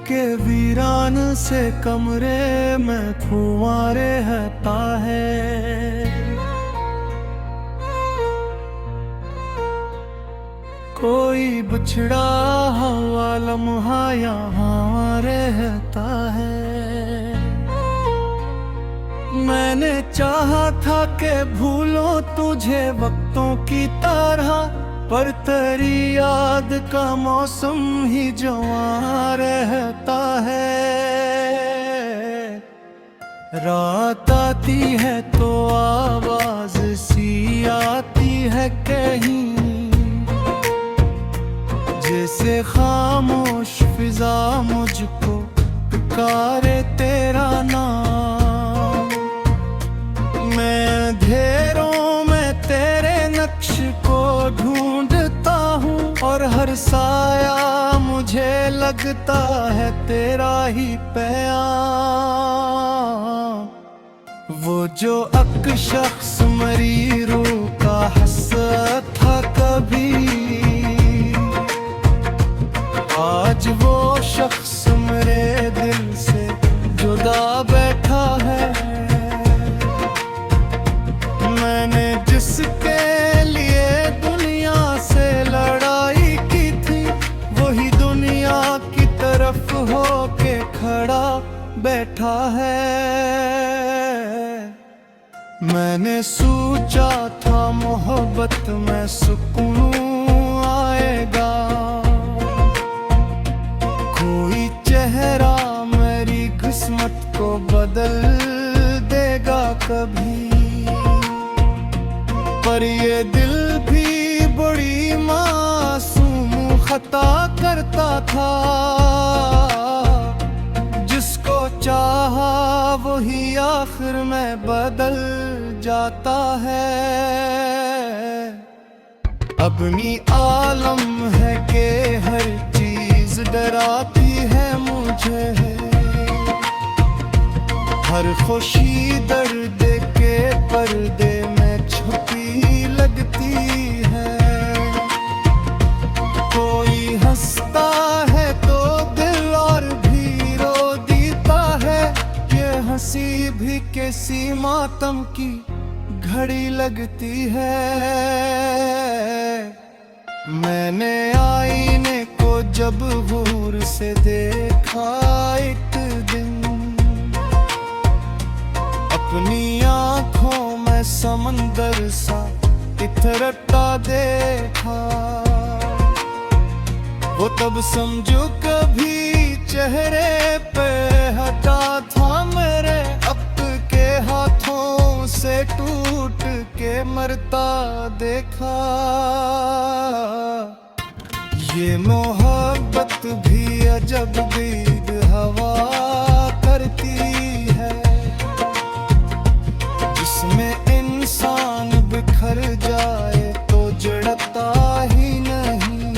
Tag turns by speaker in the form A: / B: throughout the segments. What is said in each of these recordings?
A: के वीरान से कमरे में खुमार रहता है। कोई बिछड़ा हुआ लम्हा यहाँ रहता है। मैंने चाहा था कि भूलो तुझे वक्तों की तरह, पर तेरी याद का मौसम ही जवां रहता है। रात आती है तो आवाज सी आती है कहीं, जैसे खामोश फिजा मुझको पुकारे तेरा नाम। मैं अंधेरों में तेरे नक्श को ढूंढता हूँ, और हर साया मुझे लगता है तेरा ही पैगाम। वो जो अक शख्स मरी रूह का हसरत था कभी, आज वो शख्स मेरे दिल से जुदा बैठा है। मैंने जिसके लिए दुनिया से लड़ाई की थी, वही दुनिया की तरफ होके खड़ा बैठा है। मैंने सोचा था मोहब्बत में सुकून आएगा, कोई चेहरा मेरी किस्मत को बदल देगा कभी। पर ये दिल भी बड़ी मासूम खता करता था, जिसको चाहा वही आखिर में बदल जाता है। अपनी आलम है कि हर चीज डराती है मुझे, हर खुशी दर्द के पर्दे में छुपी लगती है। कोई हंसता है तो दिल और भी रो देता है, ये हंसी भी किसी मातम की घड़ी लगती है। मैंने आईने को जब गौर से देखा एक दिन, अपनी आँखों में समंदर सा इतरता देखा। वो तब समझो कभी चेहरे पे हटा था मेरे, अब के हाथों से टूट के मरता देखा। ये मोहब्बत भी अजब गीत हवा करती है, जिसमें इंसान बिखर जाए तो जड़ता ही नहीं।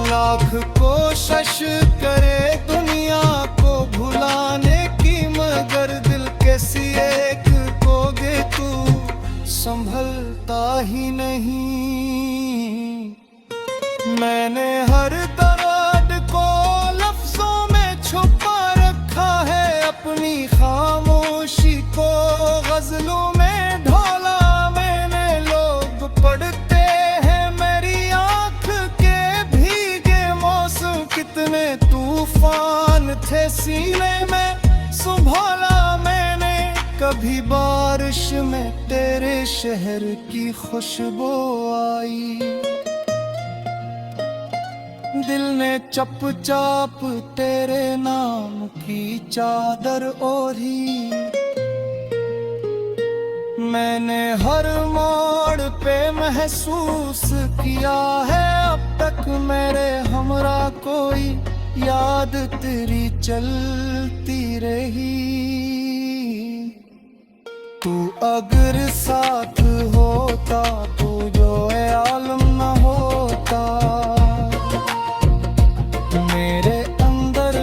A: लाख कोशिश करे दुनिया को भुलाने की, मगर दिल किसी एक को गे तू संभलता ही नहीं। मैंने हर दर्द को लफ्जों में छुपा रखा है, अपनी खामोशी को गजलों में ढाला मैंने। लोग पढ़ते हैं मेरी आंख के भीगे मौसम, कितने तूफान थे सीने में संभाला मैंने। कभी बारिश में तेरे शहर की खुशबू आई, दिल ने चपचाप तेरे नाम की चादर ओढ़ी। मैंने हर मोड़ पे महसूस किया है, अब तक मेरे हमरा कोई याद तेरी चलती रही। तू अगर साथ होता तो जो आलम न होता, मेरे अंदर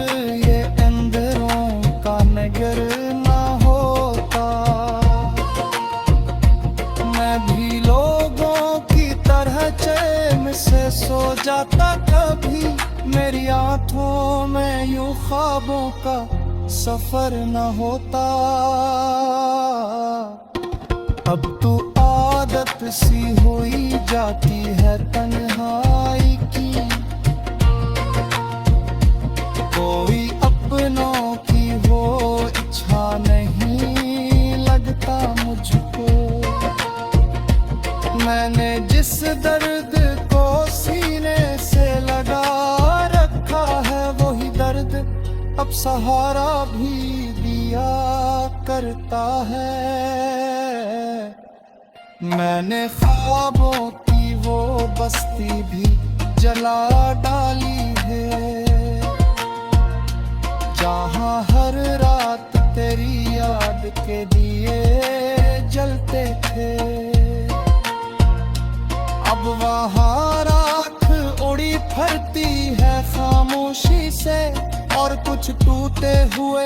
A: ये अंदरों का नगर न होता। मैं भी लोगों की तरह चैन से सो जाता, कभी मेरी हाथों में यूं ख्वाबों का सफर न होता। अब तो आदत सी हुई जाती है तन्हाई की, कोई अपनों की वो इच्छा नहीं लगता मुझको। मैंने जिस दर्द को सीने से लगा रखा है वही दर्द अब सहारा भी दिया करता है। मैंने ख्वाबों की वो बस्ती भी जला डाली है, जहाँ हर रात तेरी याद के दिए जलते थे। अब वहाँ राख उड़ी फरती है खामोशी से, और कुछ टूटे हुए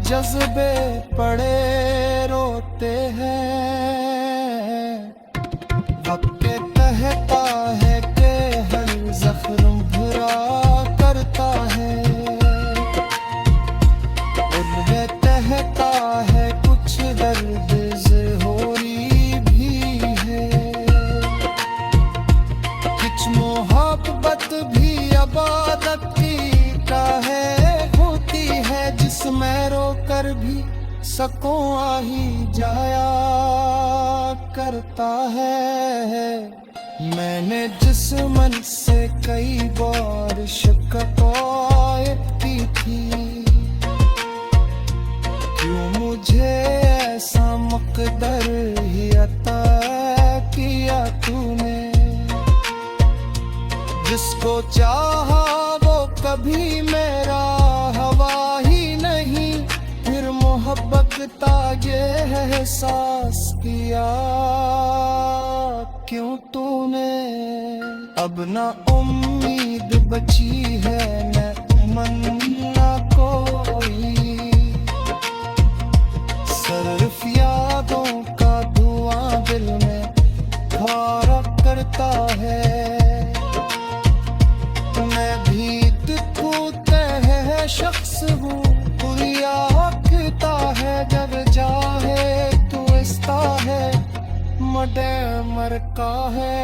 A: जज्बे पड़े रोते हैं। वक्त कहता है कि हर जख्म भरा करता है, उनमें कहता है कुछ दर्द ज़ोरी भी है। कुछ मोहब्बत भी इबादत की है होती है, जिसमें रोकर भी सकूं आ ही जाया करता है। मैंने जिस मन से कई बार शिकायत की थी, क्यों मुझे ऐसा मुक़द्दर ही अता किया तूने। जिसको चाहा वो कभी मेरा हवा ही नहीं, फिर मोहब्बत का ये एहसास किया क्यों तूने। अब ना उम्मीद बची है न तमन्ना कोई, सिर्फ यादों का धुआं दिल में खारा करता है। मैं भी दिखूते है शख्स हूँ, पुरिया हकता है जब चाहे तू इसता है मडे मरका है।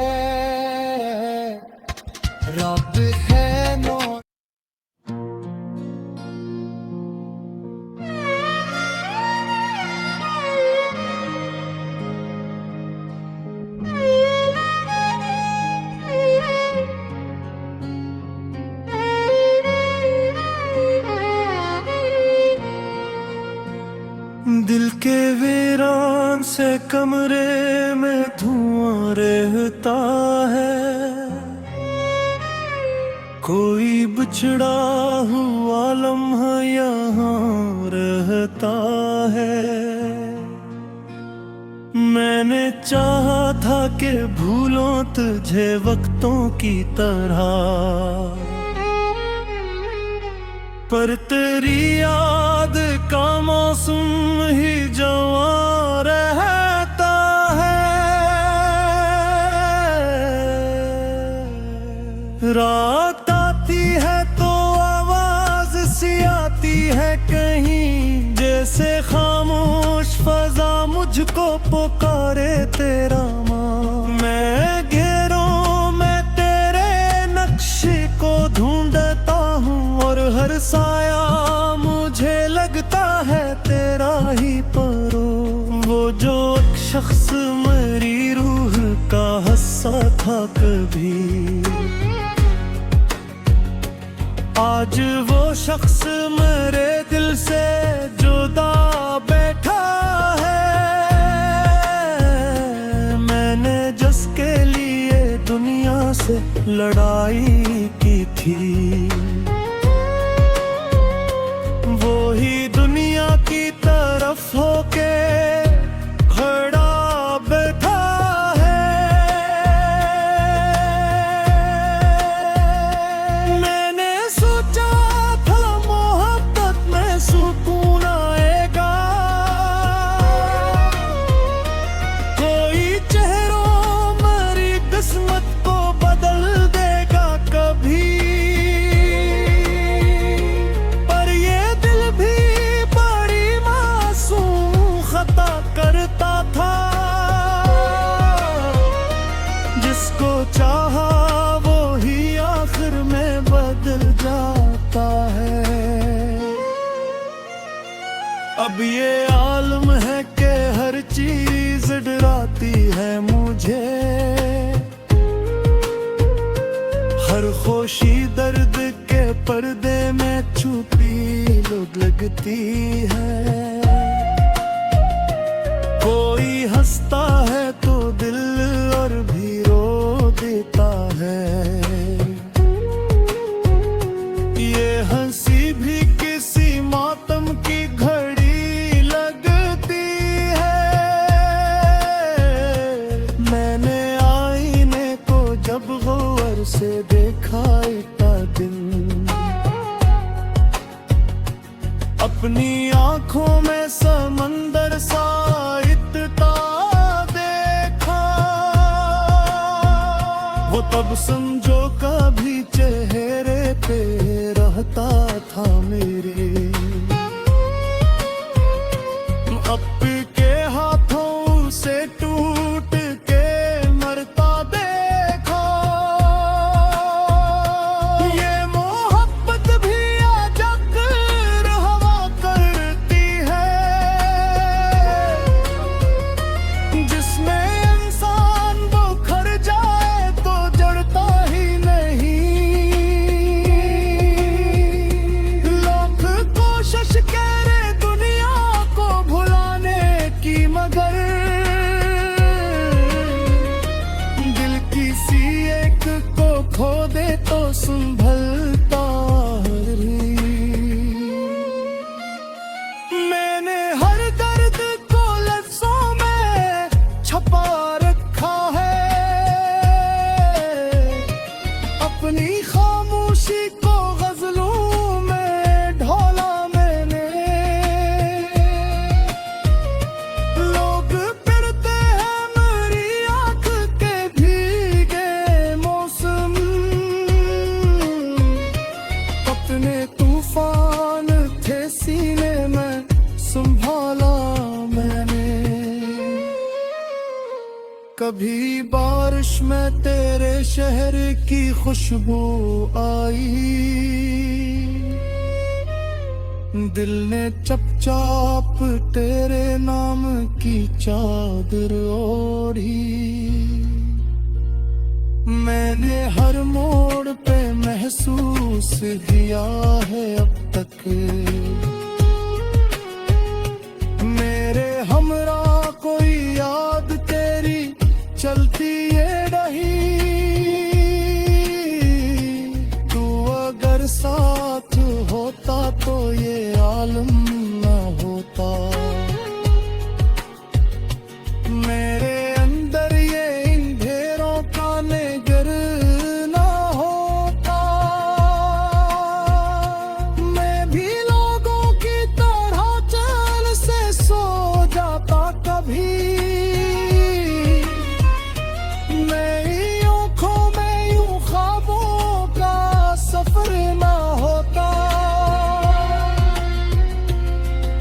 A: रब है नो दिल के वीरान से कमरे में धुआं रहता है, कोई बिछड़ा हुआ लम्हा यहाँ रहता है। मैंने चाहा था कि भूलों तुझे वक्तों की तरह, पर तेरी याद का मौसम ही जवां रहता है। रात आती है तो आवाज सी आती है कहीं, जैसे खामोश फजा मुझको पुकारे तेरा माँ। मैं घेरों में तेरे नक्शे को ढूंढता हूँ, और हर साया मुझे लगता है तेरा ही परो। वो जो एक शख्स मेरी रूह का हिस्सा था कभी, आज वो शख्स मेरे दिल से जुदा बैठा है। मैंने जिसके लिए दुनिया से लड़ाई की थी, वो ही दुनिया की तरफ होके खड़ा बैठा है। मैंने सोचा था मोहब्बत में सुकून आएगा, कोई चेहरों मेरी किस्मत को बदल देगा कभी। जाता है। अब ये आलम है कि हर चीज डराती है मुझे, हर खुशी दर्द के पर्दे में छुपी लगती है। कोई हंसता है तो दिल और भी रो देता है। ये हंसी भी किसी मातम की घड़ी लगती है। मैंने आईने को जब गौर से देखा इतना दिन, अपनी आंखों में समंदर सा इतना देखा। वो तब समझो कभी चेहरे पे रहता था मेरे, अब के हाथों से टूट के मरता देखा। ये मोहब्बत भी अजब हवा करती है, जिसमें इंसान बुखर जाए तो जड़ता ही नहीं। लाख कोशिश करे दुनिया को भुलाने की, मगर दिल किसी एक को खो दे तो संभलता ही। मैंने हर दर्द को लफ्जों में छपा रखा है, अपनी खामोशी को गजलों में ढोला मैंने। लोग फिरते हैं मेरी आंख के भीगे मौसम, अपने तूफान थे सीने में संभाला मैंने। कभी बारिश में तेरे शहर की खुशबू आई, दिल ने चपचाप तेरे नाम की चादर ओढ़ी। मैंने हर मोड़ पे महसूस किया है अब तक, मेरे हमरा कोई याद तेरी चलती ये रही। तू अगर साथ होता तो ये आलम न होता, मेरे अंदर ये अंधेरों का निगर न होता। मैं भी लोगों की तरह चैन से सो जाता कभी, मेरी आँखों में यूं ख्वाबों का सफर न होता।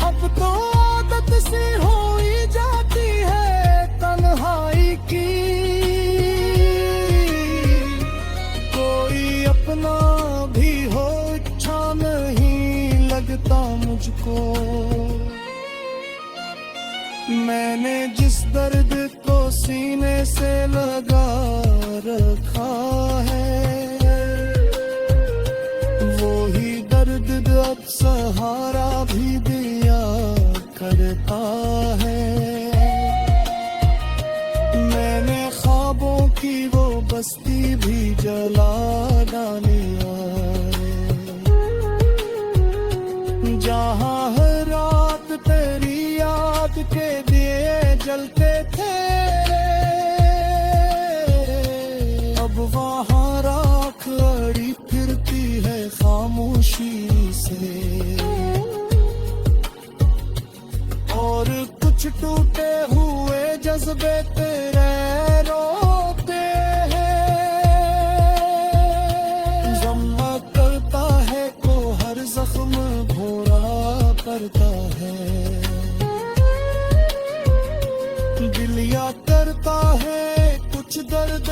A: अब तो आदत सी हो ही जाती है तन्हाई की, कोई अपना भी हो इच्छा नहीं लगता मुझको। मैंने जिस दर्द को सीने से लगा रखा है, वो ही दर्द अब सहारा भी दिया करता है। मैंने ख्वाबों की वो बस्ती भी जला डाली है, जहाँ हर रात तेरी याद के दिए जलते थे। अब वहाँ राख अड़ी फिरती है खामोशी से, और कुछ टूटे हुए जज्बे तेरे रोते हैं। जम्मा करता है को हर जख्म भोरा करता है, दिल या करता है कुछ दर्द